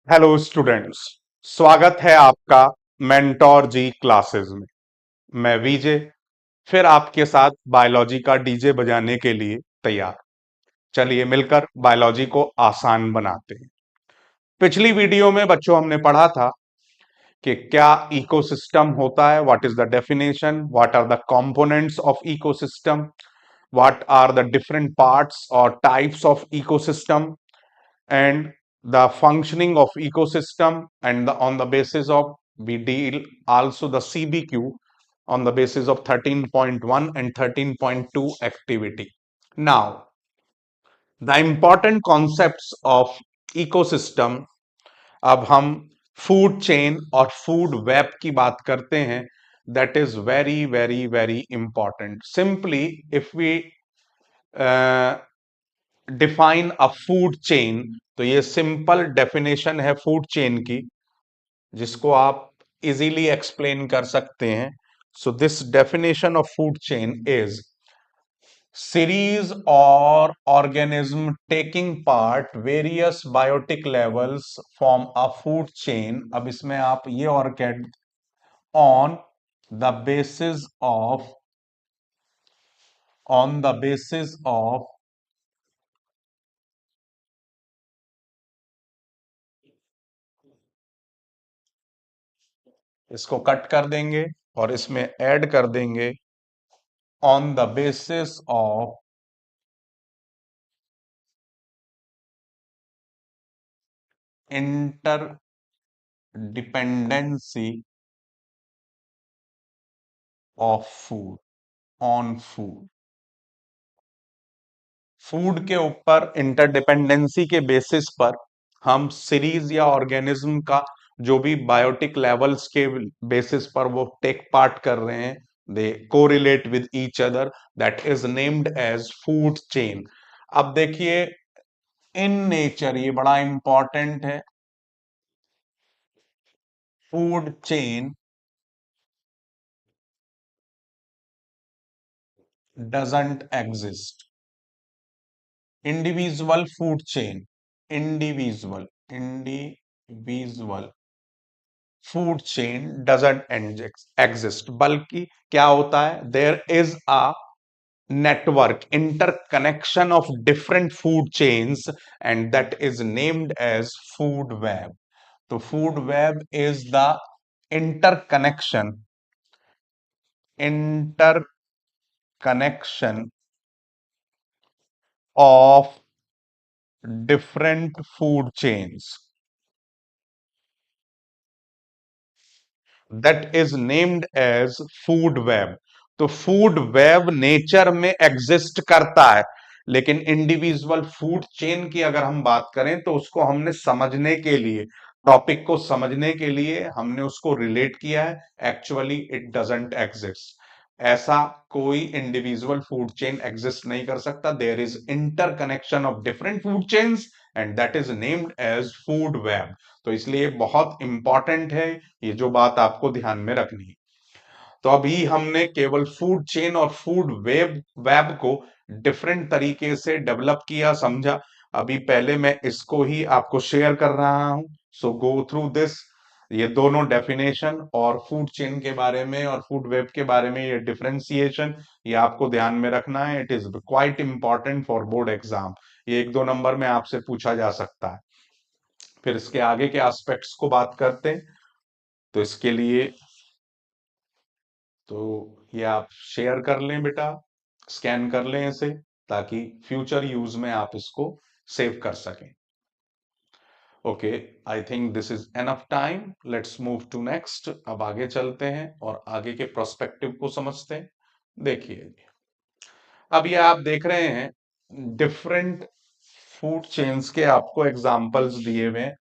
Hello students. स्वागत है आपका मेंटोर जी क्लासेस में। मैं विजय फिर आपके साथ बायोलॉजी का डीजे बजाने के लिए तैयार। चलिए मिलकर बायोलॉजी को आसान बनाते हैं। पिछली वीडियो में बच्चों हमने पढ़ा था कि क्या इकोसिस्टम होता है, what is the definition, what are the components of ecosystem, what are the different parts और types of ecosystem, and the functioning of ecosystem, and on the basis of we deal also the CBQ on the basis of 13.1 and 13.2 activity. Now the important concepts of ecosystem, अब हम food chain और food web की बात करते हैं. That is very very very important. Simply if we define a food chain, तो ये simple definition है फूड चेन की, जिसको आप इजीली एक्सप्लेन कर सकते हैं. So this definition of food chain is series और organism taking part various biotic levels form a food chain. अब इसमें आप ये और on the basis of on the basis of इसको कट कर देंगे और इसमें ऐड कर देंगे on the basis of interdependency of food on food. Food के ऊपर इंटरडिपेंडेंसी के बेसिस पर हम सीरीज या ऑर्गेनिज्म का जो भी बायोटिक लेवल्स के बेसिस पर वो टेक पार्ट कर रहे हैं, they correlate with each other, that is named as food chain. अब देखिए, इन नेचर ये बड़ा इंपॉर्टेंट है, food chain doesn't exist. Individual food chain, individual food chain doesn't exist, बल्कि क्या होता है, there is a network interconnection of different food chains, and that is named as food web. तो food web is the interconnection of different food chains, that is named as food web. तो food wave nature में exist करता है, लेकिन individual food chain की अगर हम बात करें तो उसको हमने समझने के लिए, टॉपिक को समझने के लिए हमने उसको रिलेट किया है. Actually it doesn't exist. ऐसा कोई इंडिविजुअल फूड चेन एग्जिस्ट नहीं कर सकता. There is interconnection of different food chains and that is named as food web. तो इसलिए बहुत इंपॉर्टेंट है, ये जो बात आपको ध्यान में रखनी है. तो अभी हमने केवल फूड चेन और फूड वेब वेब को डिफरेंट तरीके से डेवलप किया, समझा. अभी पहले मैं इसको ही आपको शेयर कर रहा हूं. सो गो थ्रू दिस. ये दोनों डेफिनेशन और फूड चेन के बारे में और फूड वेब के बारे में ये डिफरेंशिएशन, ये आपको ध्यान में रखना है. It is quite important for board exam. ये 1-2 नंबर में आपसे पूछा जा सकता है. फिर इसके आगे के एस्पेक्ट्स को बात करते हैं. तो इसके लिए तो ये आप शेयर कर लें बेटा, स्कैन कर लें इसे, ताकि फ्यूचर यूज में आप इसको सेव कर सकें. Okay, I think this is enough time. Let's move to next. अब आगे चलते हैं और आगे के प्रोस्पेक्टिव को समझते हैं. देखिए, अब ये आप देख रहे हैं डिफरेंट फूड चेन्स के आपको एग्जांपल्स दिए हुए हैं.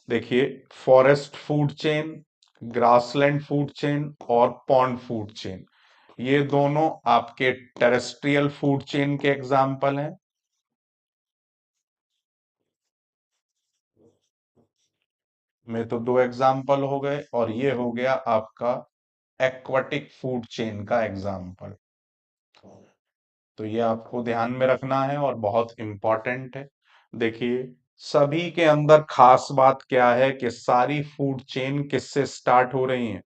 देखिए, forest food chain, grassland food chain और पॉन्ड फूड चेन, ये दोनों आपके टेरेस्ट्रियल फूड चेन के एग्जाम्पल हैं. में तो 2 एग्जाम्पल हो गए, और ये हो गया आपका एक्वाटिक फूड चेन का एग्जाम्पल. तो ये आपको ध्यान में रखना है और बहुत इंपॉर्टेंट है. देखिए, सभी के अंदर खास बात क्या है कि सारी फूड चेन किससे स्टार्ट हो रही है?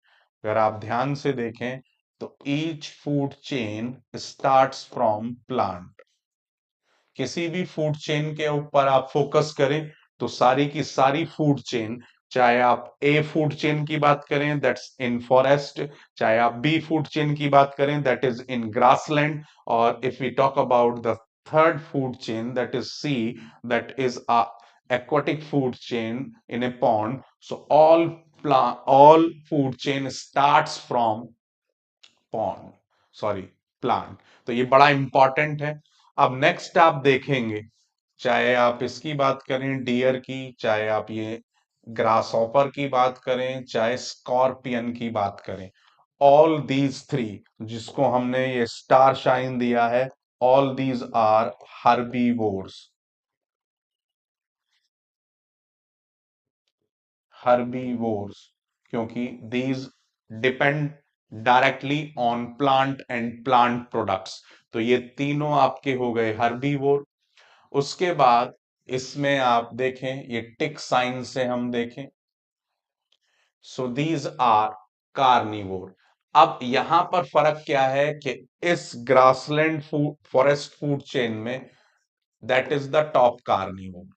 अगर आप ध्यान से देखें तो each food chain starts from plant. किसी भी फूड चेन के ऊपर आप फोकस करें तो सारी की सारी फूड चेन, चाहे आप ए फूड चेन की बात करें दैट्स इन फॉरेस्ट, चाहे आप बी फूड चेन की बात करें दैट इज इन ग्रासलैंड, और if we talk about the third food chain that is sea, that is a aquatic food chain in a pond. So all food chain starts from pond, sorry, plant. तो ये बड़ा important है। अब next आप देखेंगे, चाहे आप इसकी बात करें डियर की, चाहे आप ये ग्रास हॉपर की बात करें, चाहे स्कॉर्पियन की बात करें, ऑल दीज थ्री, जिसको हमने ये स्टार शाइन दिया है, all these are herbivores. Herbivores क्योंकि these depend directly on plant and plant products. तो ये तीनों आपके हो गए हर्बीवोर। उसके बाद इसमें आप देखें, ये टिक साइन से हम देखें, सो दीज आर कार्निवोर। अब यहां पर फर्क क्या है कि इस grassland food forest food chain में that is the top carnivore.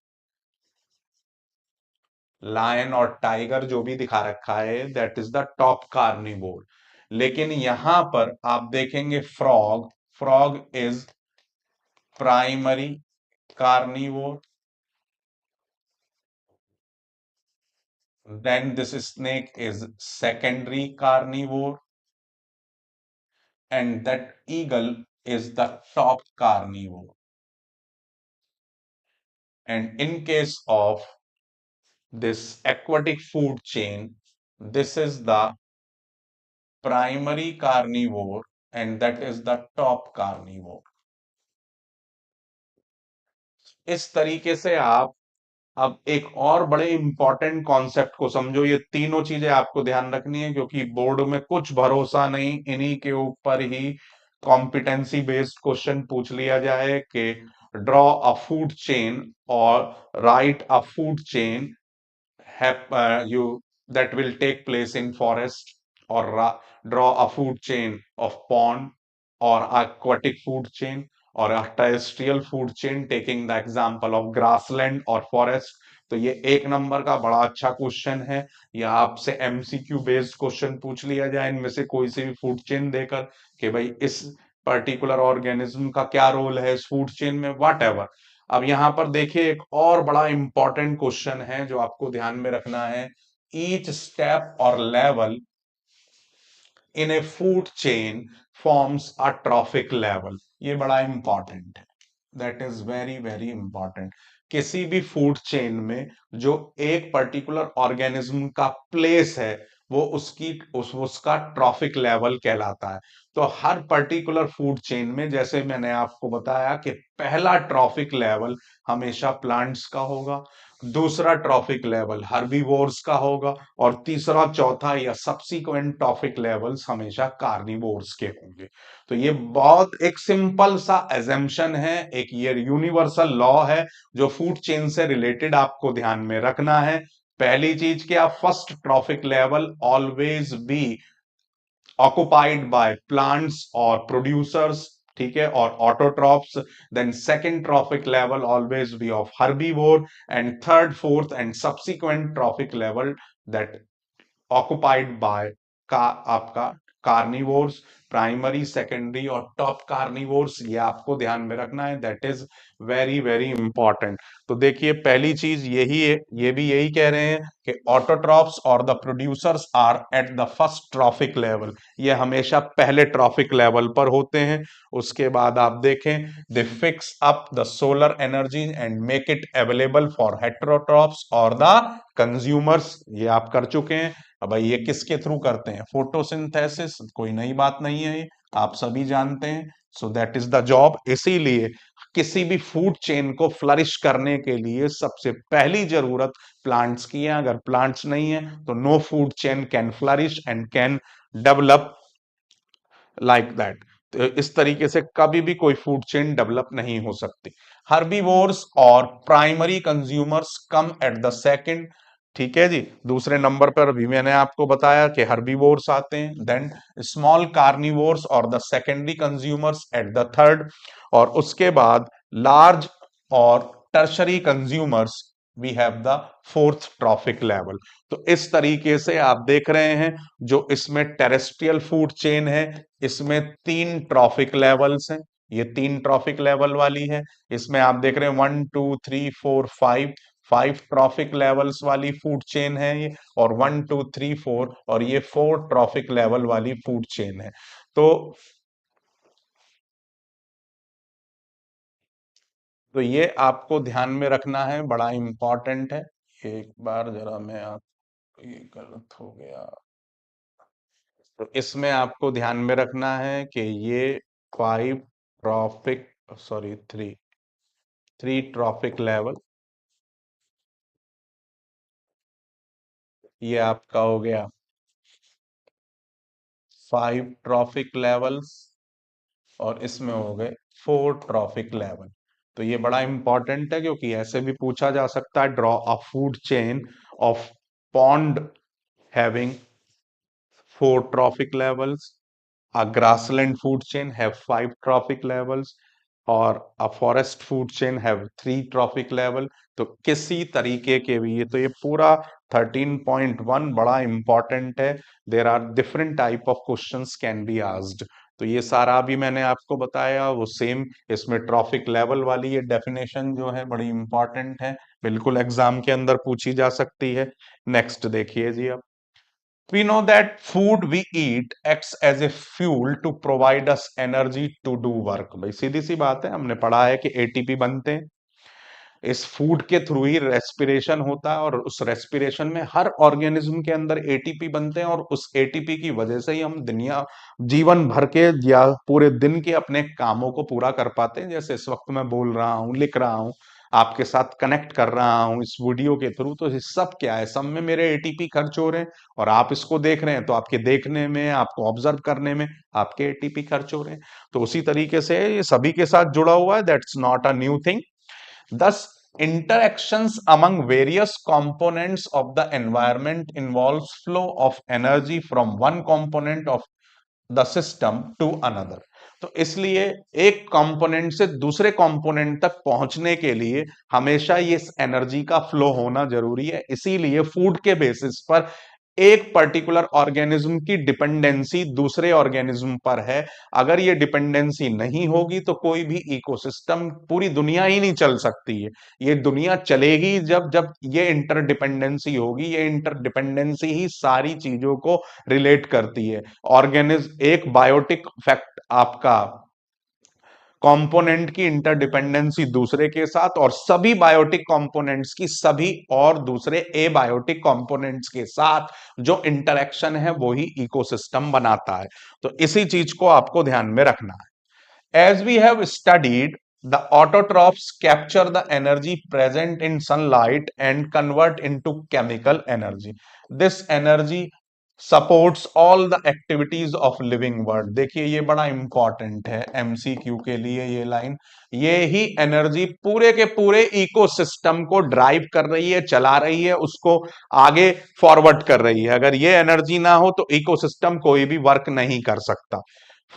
Lion और टाइगर जो भी दिखा रखा है that is the top carnivore. लेकिन यहां पर आप देखेंगे frog, frog is primary carnivore, then this snake is secondary carnivore, and that eagle is the top carnivore. And in case of this aquatic food chain, this is the primary carnivore and that is the top carnivore. इस तरीके से आप अब एक और बड़े important concept को समझो। ये तीनों चीजें आपको ध्यान रखनी है क्योंकि बोर्ड में कुछ भरोसा नहीं, इन्हीं के ऊपर ही कॉम्पिटेंसी बेस्ड क्वेश्चन पूछ लिया जाए कि ड्रॉ अ फूड चेन और right a food chain you that will take place in forest, or draw a food chain of pond, or aquatic food chain, or a terrestrial food chain taking the example of grassland or forest। तो ये एक number का बड़ा अच्छा question है। या आपसे MCQ based question पूछ लिया जाए इनमें से कोई से भी फूड चेन देकर कि भाई इस पर्टिकुलर ऑर्गेनिज्म का क्या रोल है इस फूड चेन में, वट एवर। अब यहां पर देखिए एक और बड़ा इंपॉर्टेंट क्वेश्चन है जो आपको ध्यान में रखना है। ईच स्टेप और level in A food chain forms a traffic level. ये बड़ा इंपॉर्टेंट है, that is very very important. किसी भी फूड चेन में जो एक पर्टिकुलर ऑर्गेनिज्म का प्लेस है वो उसका ट्रॉफिक लेवल कहलाता है। तो हर पर्टिकुलर फूड चेन में जैसे मैंने आपको बताया कि पहला ट्रॉफिक लेवल हमेशा प्लांट्स का होगा, दूसरा ट्रॉफिक लेवल हर्बीवोर्स का होगा, और तीसरा चौथा या सब्सीक्वेंट ट्रॉफिक लेवल्स हमेशा कार्निवोर्स के होंगे। तो ये बहुत एक सिंपल सा एजम्पशन है, एक ये यूनिवर्सल लॉ है जो फूड चेन से रिलेटेड आपको ध्यान में रखना है। पहली चीज क्या, first trophic level always be occupied by plants or producers, ठीक है, और autotrophs। then second trophic level always be of herbivore, and third, fourth and subsequent trophic level that occupied by का आपका कार्निवोर्स, प्राइमरी सेकेंडरी और top carnivores. ये आपको ध्यान में रखना है, that is very very important. तो देखिए पहली चीज यही है, ये भी यही कह रहे हैं कि ऑटोट्रॉफ्स और the producers are at the first trophic level, ये हमेशा पहले ट्रॉफिक लेवल पर होते हैं। उसके बाद आप देखें, दे fix up the solar energy and make it available for heterotrophs और द कंज्यूमर्स, ये आप कर चुके हैं। अब भाई ये किसके थ्रू करते हैं, फोटोसिंथेसिस, कोई नई बात नहीं है, ये आप सभी जानते हैं। So that is the job. इसीलिए किसी भी फूड चेन को फ्लरिश करने के लिए सबसे पहली जरूरत प्लांट्स की है। अगर प्लांट्स नहीं है तो no food chain can flourish and can develop like that. तो इस तरीके से कभी भी कोई फूड चेन डेवलप नहीं हो सकती। हर्बीवोर्स और primary consumers come at the second. ठीक है जी, दूसरे नंबर पर भी मैंने आपको बताया कि हर्बीवोर्स आते हैं, देन स्मॉल कार्निवोर्स और the secondary consumers at the third, और उसके बाद लार्ज और tertiary consumers we have the fourth trophic level. तो इस तरीके से आप देख रहे हैं, जो इसमें टेरेस्ट्रियल फूड चेन है, इसमें तीन ट्रॉफिक लेवल्स हैं। ये तीन ट्रॉफिक लेवल वाली है। इसमें आप देख रहे हैं 1 2 3 4 5, 5 ट्रॉफिक लेवल्स वाली फूड चेन है ये, और 1 2 3 4, और ये 4 ट्रॉफिक लेवल वाली फूड चेन है। तो ये आपको ध्यान में रखना है, बड़ा इंपॉर्टेंट है। एक बार जरा मैं आप, ये गलत हो गया। तो इसमें आपको ध्यान में रखना है कि ये 5 ट्रॉफिक, सॉरी 3 ट्रॉफिक लेवल, ये आपका हो गया 5 ट्रॉफिक लेवल्स, और इसमें हो गए 4 ट्रॉफिक लेवल। तो ये बड़ा इंपॉर्टेंट है, क्योंकि ऐसे भी पूछा जा सकता है, draw a food chain of pond having 4 trophic levels, a grassland food chain have 5 trophic levels, और a forest food chain have 3 trophic level। तो किसी तरीके के भी, ये तो ये पूरा 13.1 बड़ा इंपॉर्टेंट है। There are different type of questions can be asked. तो ये सारा भी मैंने आपको बताया, वो सेम इसमें ट्रॉफिक लेवल वाली ये डेफिनेशन जो है बड़ी इंपॉर्टेंट है, बिल्कुल एग्जाम के अंदर पूछी जा सकती है। नेक्स्ट देखिए जी अब, we know that food we eat acts as a fuel to provide us energy to do work। भाई सीधी सी बात है, हमने पढ़ा है कि एटीपी बनते हैं, इस फूड के थ्रू ही रेस्पिरेशन होता है, और उस रेस्पिरेशन में हर ऑर्गेनिज्म के अंदर एटीपी बनते हैं, और उस एटीपी की वजह से ही हम दुनिया जीवन भर के या पूरे दिन के अपने कामों को पूरा कर पाते हैं। जैसे इस वक्त मैं बोल रहा हूँ, लिख रहा हूँ, आपके साथ कनेक्ट कर रहा हूँ इस वीडियो के थ्रू, तो ये सब क्या है, सब में मेरे एटीपी खर्च हो रहे हैं, और आप इसको देख रहे हैं तो आपके देखने में, आपको ऑब्जर्व करने में आपके एटीपी खर्च हो रहे हैं। तो उसी तरीके से ये सभी के साथ जुड़ा हुआ है, that's not a new thing. Thus, interactions among various components of the environment involves flow of energy from one component of the system to another. तो इसलिए एक कंपोनेंट से दूसरे कंपोनेंट तक पहुंचने के लिए हमेशा ये एनर्जी का फ्लो होना जरूरी है। इसीलिए फूड के बेसिस पर एक पर्टिकुलर ऑर्गेनिज्म की डिपेंडेंसी दूसरे ऑर्गेनिज्म पर है। अगर ये डिपेंडेंसी नहीं होगी तो कोई भी इकोसिस्टम, पूरी दुनिया ही नहीं चल सकती है। ये दुनिया चलेगी जब जब ये इंटरडिपेंडेंसी होगी। ये इंटरडिपेंडेंसी ही सारी चीजों को रिलेट करती है। ऑर्गेनिज्म, एक बायोटिक फैक्ट आपका कंपोनेंट की इंटरडिपेंडेंसी दूसरे के साथ, और सभी बायोटिक कंपोनेंट्स की सभी और दूसरे एबायोटिक कंपोनेंट्स के साथ जो इंटरेक्शन है वो ही इकोसिस्टम बनाता है। तो इसी चीज को आपको ध्यान में रखना है। As we have studied, the autotrophs capture the energy present in sunlight and convert into chemical energy. This energy supports all the activities of living world। देखिए ये बड़ा इंपॉर्टेंट है एमसीक्यू के लिए ये लाइन। ये ही एनर्जी पूरे के पूरे इकोसिस्टम को ड्राइव कर रही है, चला रही है, उसको आगे फॉरवर्ड कर रही है। अगर ये एनर्जी ना हो तो इकोसिस्टम कोई भी वर्क नहीं कर सकता।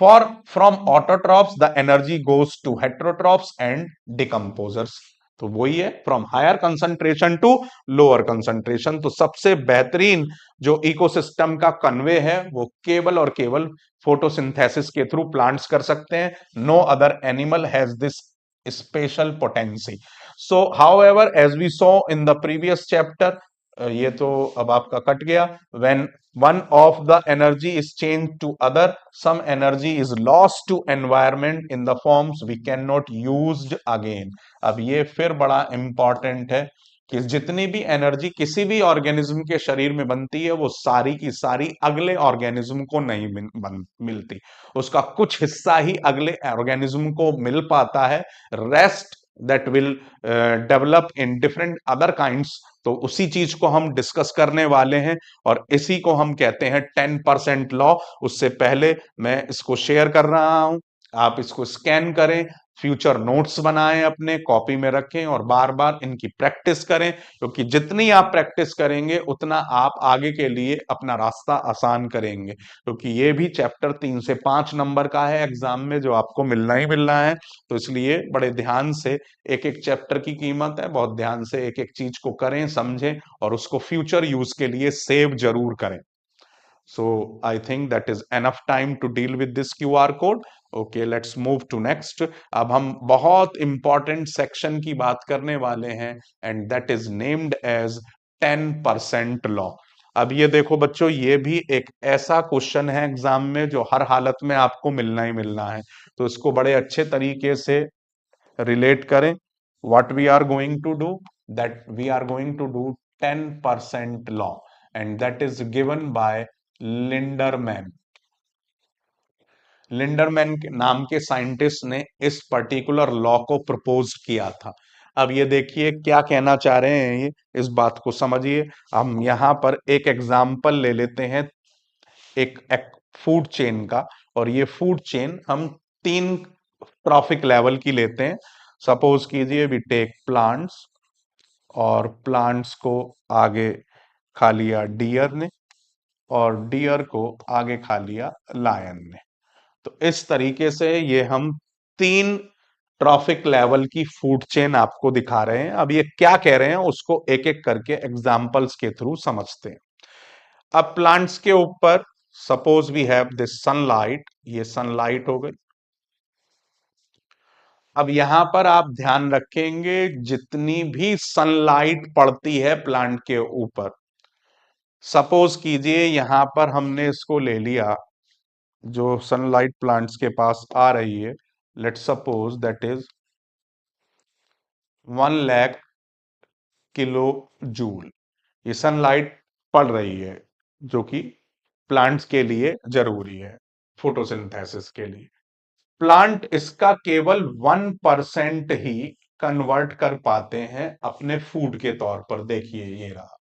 For from autotrophs the energy goes to heterotrophs and decomposers। तो वही है, from higher concentration to lower concentration. तो सबसे बेहतरीन जो इकोसिस्टम का कन्वे है वो केवल और केवल फोटोसिंथेसिस के थ्रू प्लांट्स कर सकते हैं। No other animal has this special potency. So however as we saw in the previous chapter, ये तो अब आपका कट गया, when one of the energy is changed to other, some energy is lost to environment in the forms we cannot used again। अब ये फिर बड़ा important है कि जितनी भी एनर्जी किसी भी ऑर्गेनिज्म के शरीर में बनती है वो सारी की सारी अगले ऑर्गेनिज्म को नहीं मिलती। उसका कुछ हिस्सा ही अगले ऑर्गेनिज्म को मिल पाता है। Rest that will develop in different other kinds तो उसी चीज को हम डिस्कस करने वाले हैं और इसी को हम कहते हैं 10% लॉ। उससे पहले मैं इसको शेयर कर रहा हूं, आप इसको स्कैन करें, फ्यूचर नोट्स बनाएं, अपने कॉपी में रखें और बार बार इनकी प्रैक्टिस करें, क्योंकि जितनी आप प्रैक्टिस करेंगे उतना आप आगे के लिए अपना रास्ता आसान करेंगे, क्योंकि ये भी चैप्टर 3 से 5 नंबर का है एग्जाम में, जो आपको मिलना ही मिलना है। तो इसलिए बड़े ध्यान से, एक एक चैप्टर की कीमत है, बहुत ध्यान से एक एक चीज को करें, समझें और उसको फ्यूचर यूज के लिए सेव जरूर करें। So I think that is enough time to deal with this QR code. Okay, let's move to next. अब हम बहुत इंपॉर्टेंट सेक्शन की बात करने वाले हैं and that is named as 10% law. अब ये देखो बच्चों, ये भी एक ऐसा क्वेश्चन है एग्जाम में जो हर हालत में आपको मिलना ही मिलना है, तो इसको बड़े अच्छे तरीके से रिलेट करें। what we are going to do, that we are going to do 10% law and that is given by लिंडरमैन। लिंडरमैन के नाम के साइंटिस्ट ने इस पर्टिकुलर लॉ को प्रपोज किया था। अब ये देखिए क्या कहना चाह रहे हैं, ये इस बात को समझिए। हम यहां पर एक एग्जाम्पल ले लेते हैं, एक फूड चेन का, और ये फूड चेन हम 3 ट्रॉफिक लेवल की लेते हैं। सपोज कीजिए वी टेक प्लांट्स, और प्लांट्स को आगे खा लिया डियर ने, और डियर को आगे खा लिया लायन ने। तो इस तरीके से ये हम 3 ट्रॉफिक लेवल की फूड चेन आपको दिखा रहे हैं। अब ये क्या कह रहे हैं उसको एक एक करके एग्जाम्पल्स के थ्रू समझते हैं। अब प्लांट्स के ऊपर suppose we have this sunlight, ये सनलाइट हो गई। अब यहां पर आप ध्यान रखेंगे, जितनी भी सनलाइट पड़ती है प्लांट के ऊपर, सपोज कीजिए यहां पर हमने इसको ले लिया, जो सनलाइट प्लांट्स के पास आ रही है, let suppose that is 1 lakh kilo joule, ये सनलाइट पड़ रही है, जो कि प्लांट्स के लिए जरूरी है फोटोसिंथेसिस के लिए। प्लांट इसका केवल 1% ही कन्वर्ट कर पाते हैं अपने फूड के तौर पर। देखिए ये रहा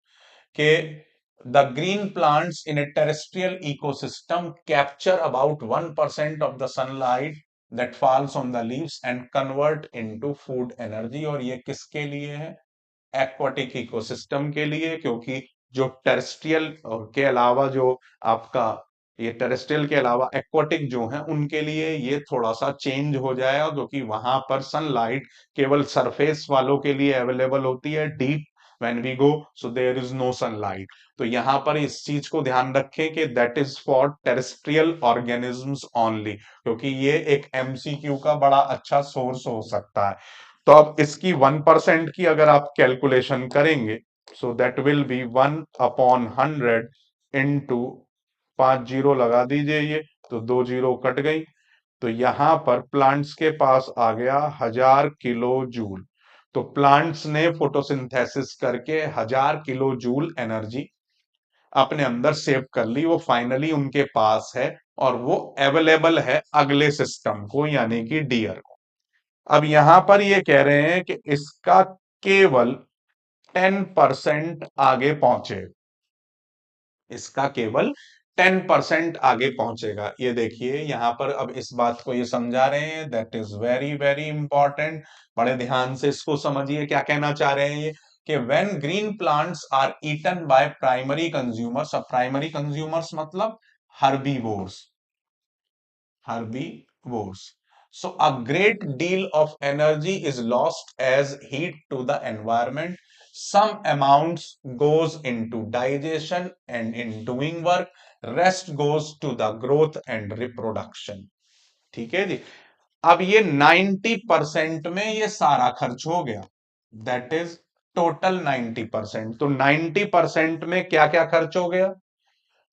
कि the green plants in a terrestrial ecosystem capture about 1% of the sunlight that falls on the leaves and convert into food energy। और ये किसके लिए है? एक्वाटिक इकोसिस्टम के लिए, क्योंकि जो टेरेस्ट्रियल के अलावा जो आपका, ये टेरेस्ट्रियल के अलावा एक्वाटिक जो है उनके लिए ये थोड़ा सा चेंज हो जाएगा, क्योंकि वहां पर सनलाइट केवल सरफेस वालों के लिए अवेलेबल होती है, deep when we go so there is no sunlight. तो यहां पर इस चीज को ध्यान रखें कि that is for terrestrial organisms only, क्योंकि ये एक एमसीक्यू का बड़ा अच्छा सोर्स हो सकता है। तो अब इसकी 1% की अगर आप कैलकुलेशन करेंगे, so that will B 1/100 into 5 zero लगा दीजिए, ये तो 2 जीरो कट गई। तो यहां पर प्लांट्स के पास आ गया 1000 किलो जूल। तो प्लांट्स ने फोटोसिंथेसिस करके 1000 किलो जूल एनर्जी अपने अंदर सेव कर ली, वो फाइनली उनके पास है और वो अवेलेबल है अगले सिस्टम को, यानी कि डियर को। अब यहां पर ये कह रहे हैं कि इसका केवल 10% आगे पहुंचे, इसका केवल 10% आगे पहुंचेगा। ये देखिए यहां पर अब इस बात को ये समझा रहे हैं, that is very very important. बड़े ध्यान से इसको समझिए क्या कहना चाह रहे हैं ये, कि when green plants are eaten by primary consumers. अब प्राइमरी कंज्यूमर्स मतलब herbivores, herbivores. So a great deal of energy is lost as heat to the environment. Some amounts goes into digestion and in doing work. Rest goes to the growth and reproduction. ठीक है जी। अब ये 90% में ये सारा खर्च हो गया, दैट इज टोटल 90%। तो 90% में क्या क्या खर्च हो गया?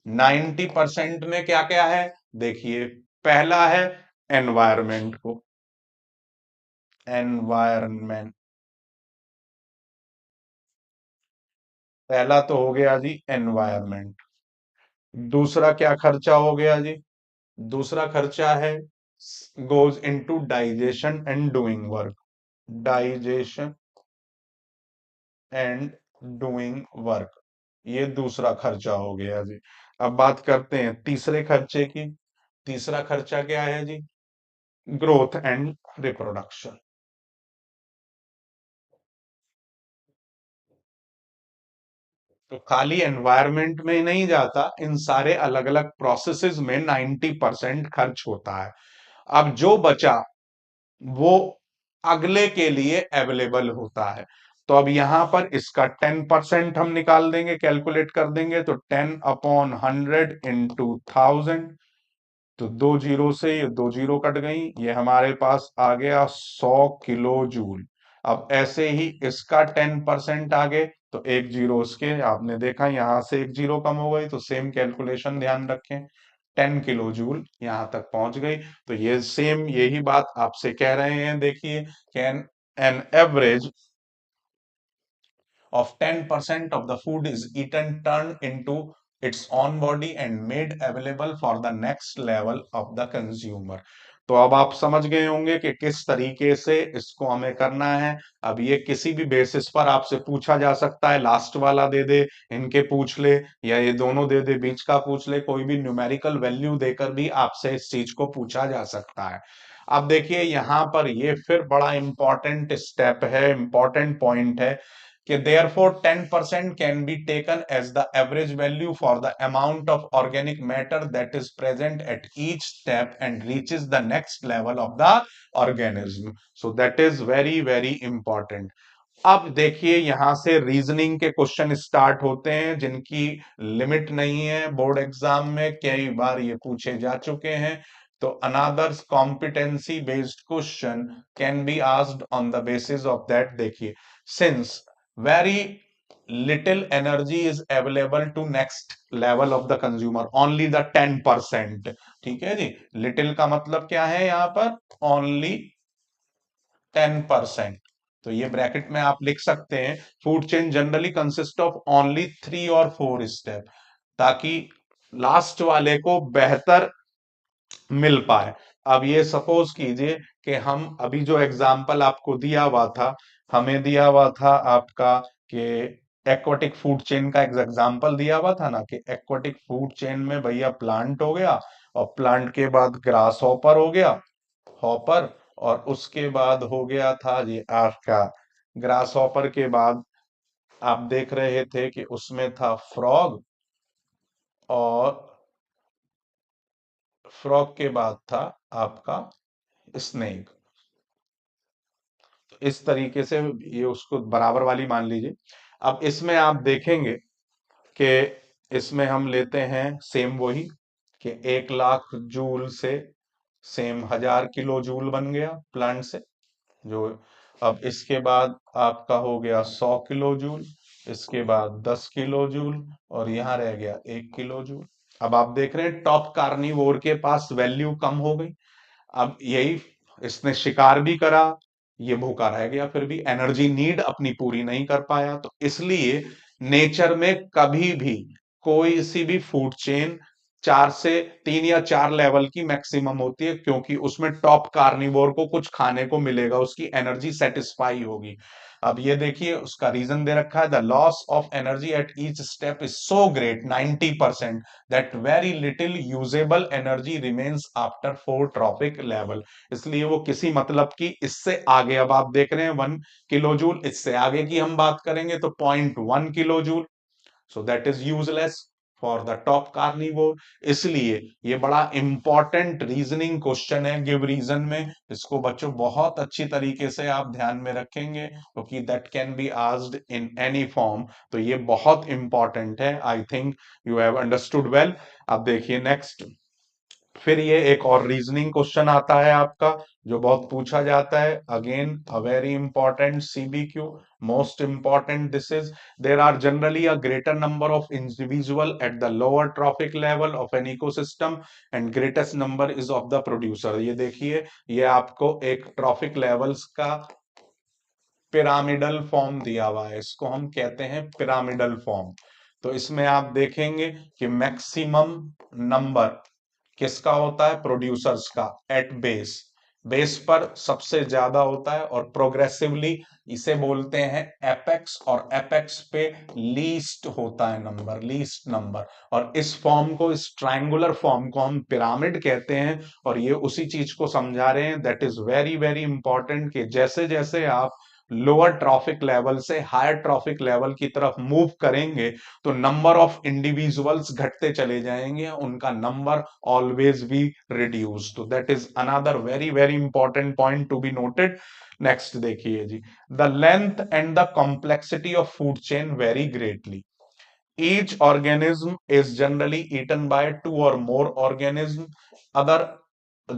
90% में क्या क्या है? देखिए पहला है एनवायरमेंट को, एनवायरमेंट पहला तो हो गया जी एनवायरमेंट। दूसरा क्या खर्चा हो गया जी? दूसरा खर्चा है goes into digestion and doing work, digestion and doing work, ये दूसरा खर्चा हो गया जी। अब बात करते हैं तीसरे खर्चे की। तीसरा खर्चा क्या है जी? Growth and reproduction. तो खाली एनवायरनमेंट में ही नहीं जाता, इन सारे अलग अलग प्रोसेसेस में 90% खर्च होता है। अब जो बचा वो अगले के लिए अवेलेबल होता है। तो अब यहां पर इसका 10% हम निकाल देंगे, कैलकुलेट कर देंगे, तो 10/100 इंटू 1000। तो दो जीरो से ये दो जीरो कट गई, ये हमारे पास आ गया 100 किलो जूल। अब ऐसे ही इसका 10% आगे, तो एक जीरो उसके, आपने देखा यहां से एक जीरो कम हो गई, तो सेम कैलकुलेशन ध्यान रखें, 10 किलो जूल यहां तक पहुंच गई। तो ये सेम यही बात आपसे कह रहे हैं, देखिए, can an average of 10% of the food is eaten turned into its own body and made available for the next level of the consumer। तो अब आप समझ गए होंगे कि किस तरीके से इसको हमें करना है। अब ये किसी भी बेसिस पर आपसे पूछा जा सकता है, लास्ट वाला दे दे, इनके पूछ ले, या ये दोनों दे दे, बीच का पूछ ले, कोई भी न्यूमेरिकल वैल्यू देकर भी आपसे इस चीज को पूछा जा सकता है। अब देखिए यहां पर ये फिर बड़ा इंपॉर्टेंट स्टेप है, इंपॉर्टेंट पॉइंट है कि therefore 10% can be taken as the average value for the amount of organic matter that is present at each step and reaches the next level of the organism। So that is very very important। अब देखिए यहां से reasoning के question start होते हैं, जिनकी limit नहीं है, बोर्ड एग्जाम में कई बार ये पूछे जा चुके हैं। तो another competency based question can be asked on the basis of that. देखिए, since very little energy is available to next level of the consumer, only the 10%। ठीक है जी, लिटिल का मतलब क्या है यहां पर? ओनली 10%। तो ये ब्रैकेट में आप लिख सकते हैं, food chain generally consist of only 3 और 4 स्टेप, ताकि लास्ट वाले को बेहतर मिल पाए। अब ये सपोज कीजिए कि हम अभी जो एग्जाम्पल आपको दिया हुआ था, हमें दिया हुआ था आपका कि एक्वाटिक फूड चेन का एक एग्जाम्पल दिया हुआ था ना, कि एक्वाटिक फूड चेन में भैया प्लांट हो गया, और प्लांट के बाद ग्रास हॉपर हो गया, हॉपर, और उसके बाद हो गया था ये आपका ग्रास हॉपर के बाद आप देख रहे थे कि उसमें था फ्रॉग, और फ्रॉग के बाद था आपका स्नेक। तो इस तरीके से ये उसको बराबर वाली मान लीजिए। अब इसमें आप देखेंगे कि इसमें हम लेते हैं सेम वही, कि 1 लाख जूल से सेम 1000 किलो जूल बन गया प्लांट से, जो अब इसके बाद आपका हो गया 100 किलो जूल, इसके बाद 10 किलो जूल, और यहां रह गया 1 किलो जूल। अब आप देख रहे हैं टॉप कार्निवोर के पास वैल्यू कम हो गई। अब यही, इसने शिकार भी करा, ये भूखा रह गया, फिर भी एनर्जी नीड अपनी पूरी नहीं कर पाया। तो इसलिए नेचर में कभी भी कोई सी भी फूड चेन 3 या 4 लेवल की मैक्सिमम होती है, क्योंकि उसमें टॉप कार्निवोर को कुछ खाने को मिलेगा, उसकी एनर्जी सेटिस्फाई होगी। अब ये देखिए उसका रीजन दे रखा है, the loss of energy at each step is so great 90% that very little usable energy remains after 4 trophic level. इसलिए वो किसी मतलब की इससे आगे, अब आप देख रहे हैं 1 किलो जूल, इससे आगे की हम बात करेंगे तो 0.1 kilo joule, so that is useless for the top carnivore. इसलिए ये बड़ा इंपॉर्टेंट रीजनिंग क्वेश्चन है, गिव रीजन में। इसको बच्चों बहुत अच्छी तरीके से आप ध्यान में रखेंगे, क्योंकि that can be asked in any form. तो ये बहुत इंपॉर्टेंट है, I think you have understood well. अब देखिए नेक्स्ट, फिर ये एक और रीजनिंग क्वेश्चन आता है आपका, जो बहुत पूछा जाता है, again a very important CBQ, most important this is, there are generally a greater number of individual at the lower trophic level of an ecosystem and greatest number is of the producer. ये देखिए, ये आपको एक trophic levels का pyramidal form दिया हुआ है, इसको हम कहते हैं पिरामिडल फॉर्म। तो इसमें आप देखेंगे कि मैक्सिमम नंबर किसका होता है? प्रोड्यूसर्स का, एट बेस। बेस पर सबसे ज्यादा होता है, और प्रोग्रेसिवली इसे बोलते हैं एपेक्स, और एपेक्स पे लीस्ट होता है नंबर, लीस्ट नंबर। और इस फॉर्म को, इस ट्रायंगुलर फॉर्म को हम पिरामिड कहते हैं। और ये उसी चीज को समझा रहे हैं, that is very very important, कि जैसे जैसे आप लोअर ट्रॉफिक लेवल से हायर ट्रॉफिक लेवल की तरफ मूव करेंगे, तो नंबर ऑफ इंडिविजुअल्स घटते चले जाएंगे, उनका नंबर always be reduced. तो that is another very very important point to be noted. Next देखिए जी, the length and the complexity of food chain vary greatly. Each organism is generally eaten by two or more organisms, other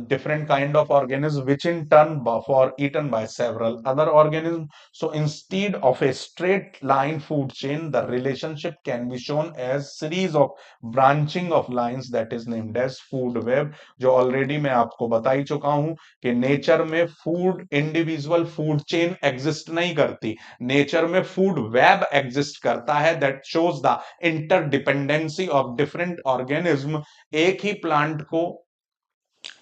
different kind of organisms, which in turn for eaten by several other organisms. So instead of a straight line food chain, the relationship can be shown as series of branching of lines, that is named as food web. जो already मैं आपको बता ही चुका हूं कि nature में food, individual food chain exist नहीं करती, नेचर में फूड वेब एग्जिस्ट करता है, that shows the interdependency of different organism. एक ही प्लांट को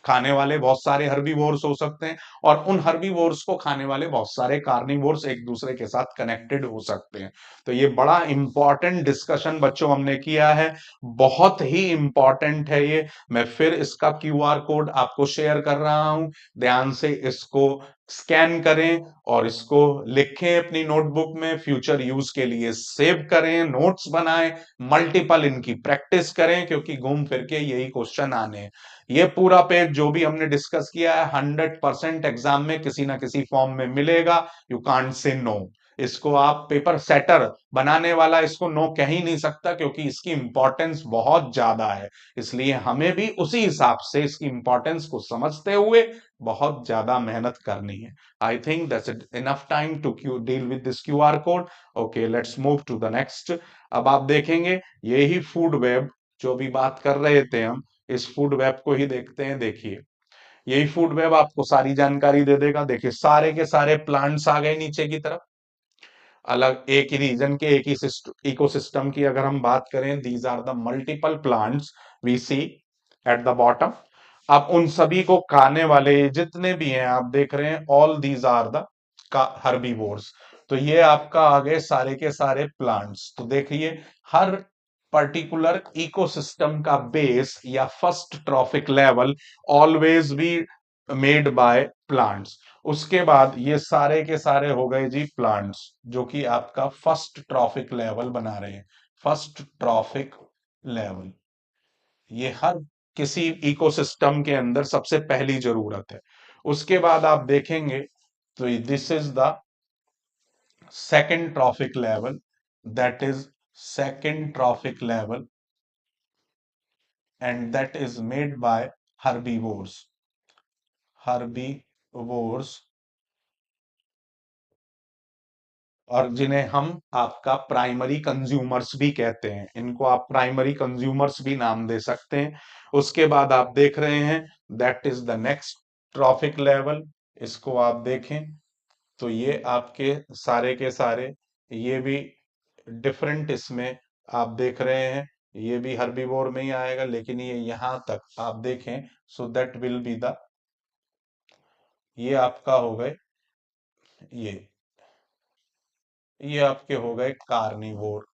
खाने वाले बहुत सारे हर्बीवोर्स हो सकते हैं, और उन हर्बीवोर्स को खाने वाले बहुत सारे कार्निवोर्स एक दूसरे के साथ कनेक्टेड हो सकते हैं। तो ये बड़ा इंपॉर्टेंट डिस्कशन बच्चों हमने किया है, बहुत ही इंपॉर्टेंट है ये। मैं फिर इसका क्यूआर कोड आपको शेयर कर रहा हूं, ध्यान से इसको स्कैन करें और इसको लिखें अपनी नोटबुक में, फ्यूचर यूज के लिए सेव करें, नोट्स बनाएं, मल्टीपल इनकी प्रैक्टिस करें, क्योंकि घूम फिर के यही क्वेश्चन आने हैं। ये पूरा पेज जो भी हमने डिस्कस किया है 100% एग्जाम में किसी ना किसी फॉर्म में मिलेगा, यू कांट से नो। इसको आप पेपर सेटर बनाने वाला इसको नो कह ही नहीं सकता, क्योंकि इसकी इंपॉर्टेंस बहुत ज्यादा है। इसलिए हमें भी उसी हिसाब से इसकी इंपॉर्टेंस को समझते हुए बहुत ज्यादा मेहनत करनी है। I think that's enough time to deal with this QR code. Okay, let's move to the next. अब आप देखेंगे यही फूड वेब जो भी बात कर रहे थे हम, इस फूड वेब को ही देखते हैं। देखिए, यही फूड वेब आपको सारी जानकारी दे देगा। देखिए, सारे के सारे प्लांट्स आ गए नीचे की तरफ, अलग एक ही रीजन के, एक ही इकोसिस्टम की अगर हम बात करें, these are the multiple plants we see at the bottom. अब उन सभी को खाने वाले जितने भी हैं आप देख रहे हैं, all these are the herbivores. तो ये आपका आ गए सारे के सारे प्लांट्स। तो देखिए, हर पर्टिकुलर इकोसिस्टम का बेस या first trophic level always be made by plants. उसके बाद ये सारे के सारे हो गए जी प्लांट्स, जो कि आपका फर्स्ट ट्रॉफिक लेवल बना रहे हैं, फर्स्ट ट्रॉफिक लेवल। ये हर किसी इकोसिस्टम के अंदर सबसे पहली जरूरत है। उसके बाद आप देखेंगे तो this is the second trophic level, that is second trophic level, and that is made by herbivores, herbivores, और जिन्हें हम आपका प्राइमरी कंज्यूमर्स भी कहते हैं, इनको आप प्राइमरी कंज्यूमर्स भी नाम दे सकते हैं। उसके बाद आप देख रहे हैं that is the next trophic level. इसको आप देखें तो ये आपके सारे के सारे, ये भी डिफरेंट इसमें आप देख रहे हैं, ये भी हर्बीवोर में ही आएगा, लेकिन ये यहां तक आप देखें, so that will be the, ये आपका हो गए, ये आपके हो गए कार्निवोर।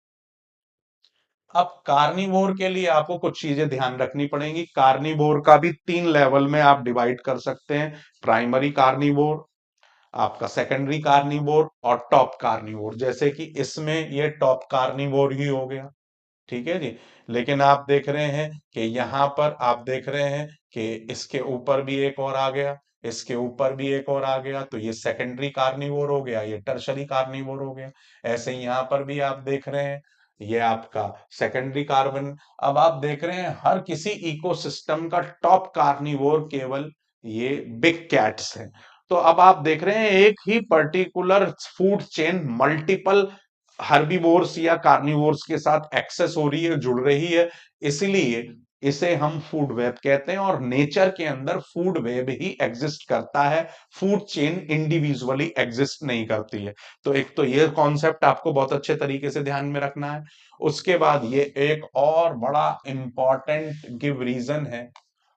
अब कार्निवोर के लिए आपको कुछ चीजें ध्यान रखनी पड़ेंगी। कार्निवोर का भी 3 लेवल में आप डिवाइड कर सकते हैं, प्राइमरी कार्निवोर, आपका सेकेंडरी कार्निवोर और टॉप कार्निवोर। जैसे कि इसमें ये टॉप कार्निवोर ही हो गया, ठीक है जी। लेकिन आप देख रहे हैं कि यहां पर आप देख रहे हैं कि इसके ऊपर भी एक और आ गया, इसके ऊपर भी एक और आ गया, तो ये सेकेंडरी कार्निवोर हो गया, ये टर्शरी कार्निवोर हो गया। ऐसे ही यहां पर भी आप देख रहे हैं, ये आपका सेकेंडरी कार्बन। अब आप देख रहे हैं हर किसी इकोसिस्टम का टॉप कार्निवोर केवल ये बिग कैट्स हैं। तो अब आप देख रहे हैं एक ही particular food chain multiple herbivores या कार्निवोर्स के साथ एक्सेस हो रही है, जुड़ रही है, इसलिए इसे हम फूड वेब कहते हैं। और नेचर के अंदर फूड वेब ही एग्जिस्ट करता है, फूड चेन इंडिविजुअली एग्जिस्ट नहीं करती है। तो एक तो ये कॉन्सेप्ट आपको बहुत अच्छे तरीके से ध्यान में रखना है। उसके बाद ये एक और बड़ा इंपॉर्टेंट गिव रीजन है,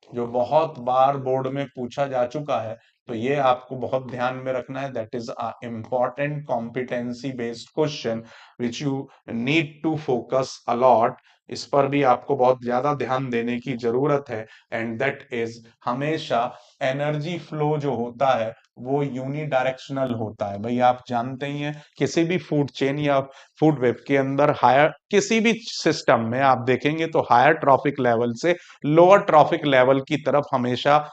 जो बहुत बार बोर्ड में पूछा जा चुका है, तो ये आपको बहुत ध्यान में रखना है, that is a important competency based question which you need to focus a lot. इस पर भी आपको बहुत ज्यादा ध्यान देने की जरूरत है। एंड दैट इज हमेशा एनर्जी फ्लो जो होता है वो यूनिडायरेक्शनल होता है। भाई आप जानते ही हैं किसी भी फूड चेन या फूड वेब के अंदर हायर किसी भी सिस्टम में आप देखेंगे तो हायर ट्रॉफिक लेवल से लोअर ट्रॉफिक लेवल की तरफ हमेशा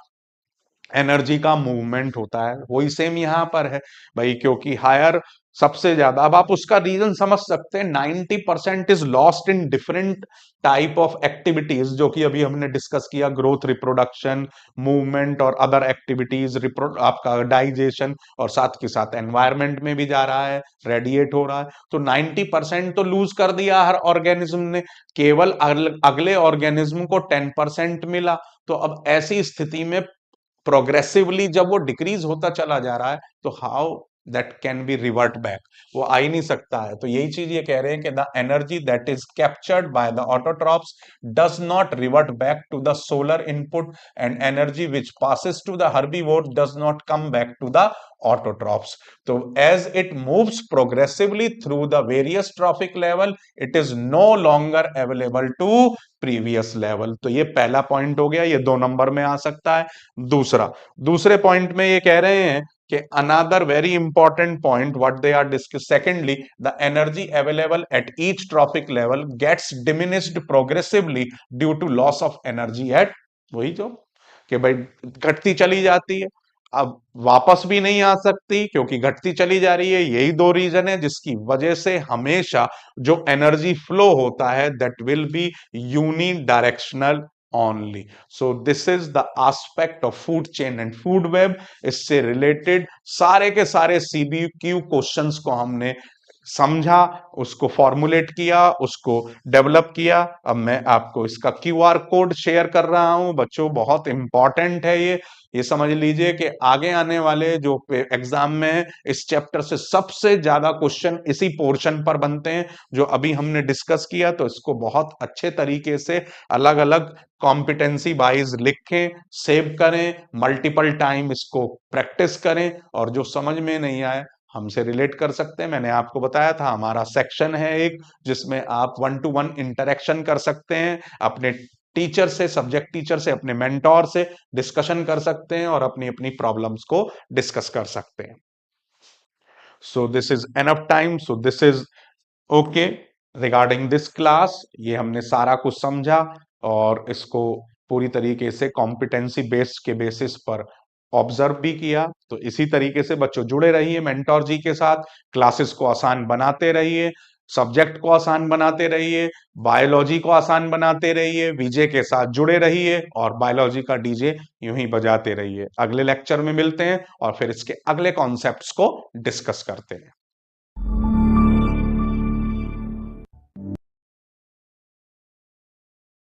एनर्जी का मूवमेंट होता है। वही सेम यहां पर है भाई, क्योंकि हायर सबसे ज्यादा, अब आप उसका रीजन समझ सकते हैं, 90% is lost in different type of activities, जो कि अभी हमने डिस्कस किया, ग्रोथ, रिप्रोडक्शन, मूवमेंट और अदर एक्टिविटीज, आपका डाइजेशन, और साथ के साथ एनवायरमेंट में भी जा रहा है, रेडिएट हो रहा है। तो 90% तो लूज कर दिया हर ऑर्गेनिज्म ने, केवल अगले ऑर्गेनिज्म को 10% मिला। तो अब ऐसी स्थिति में प्रोग्रेसिवली जब वो डिक्रीज होता चला जा रहा है, तो how that can be revert back, वो आ ही नहीं सकता है। तो यही चीज ये कह रहे हैं कि the energy that is captured by the autotrophs does not revert back to the solar input, and energy which passes to the herbivore does not come back to the autotrophs. So as it moves progressively through the various trophic level, it is no longer available to previous level. तो ये पहला point हो गया, ये 2 number में आ सकता है। दूसरे पॉइंट में ये कह रहे हैं कि another very important point what they are discuss, secondly the energy available at each trophic level gets diminished progressively due to loss of energy at, वही जो कि भाई घटती चली जाती है, अब वापस भी नहीं आ सकती क्योंकि घटती चली जा रही है। यही 2 रीजन है जिसकी वजह से हमेशा जो एनर्जी फ्लो होता है that will be unidirectional only. So this is the aspect of food chain and food web. इससे रिलेटेड सारे के सारे सीबीक्यू क्वेश्चंस को हमने समझा, उसको फॉर्मुलेट किया, उसको डेवलप किया। अब मैं आपको इसका क्यूआर कोड शेयर कर रहा हूं बच्चों, बहुत इंपॉर्टेंट है ये समझ लीजिए कि आगे आने वाले जो एग्जाम में है, इस चैप्टर से सबसे ज्यादा क्वेश्चन इसी पोर्शन पर बनते हैं जो अभी हमने डिस्कस किया। तो इसको बहुत अच्छे तरीके से अलग अलग कॉम्पिटेंसी वाइज लिखें, सेव करें, मल्टीपल टाइम इसको प्रैक्टिस करें, और जो समझ में नहीं आए हमसे रिलेट कर सकते हैं। मैंने आपको बताया था हमारा सेक्शन है एक, जिसमें आप 1-to-1 इंटरेक्शन कर सकते हैं, अपने टीचर से, सब्जेक्ट टीचर से, अपने मेंटोर से डिस्कशन कर सकते हैं और अपनी अपनी प्रॉब्लम्स को डिस्कस कर सकते हैं। So this is enough time, so this is okay regarding this class. ये हमने सारा कुछ समझा और इसको पूरी तरीके से कॉम्पिटेंसी बेस्ड के बेसिस पर ऑब्जर्व भी किया। तो इसी तरीके से बच्चों जुड़े रहिए मेंटोर जी के साथ, क्लासेस को आसान बनाते रहिए, सब्जेक्ट को आसान बनाते रहिए, बायोलॉजी को आसान बनाते रहिए, वीजे के साथ जुड़े रहिए और बायोलॉजी का डीजे यूं ही बजाते रहिए। अगले लेक्चर में मिलते हैं और फिर इसके अगले कॉन्सेप्ट्स को डिस्कस करते हैं।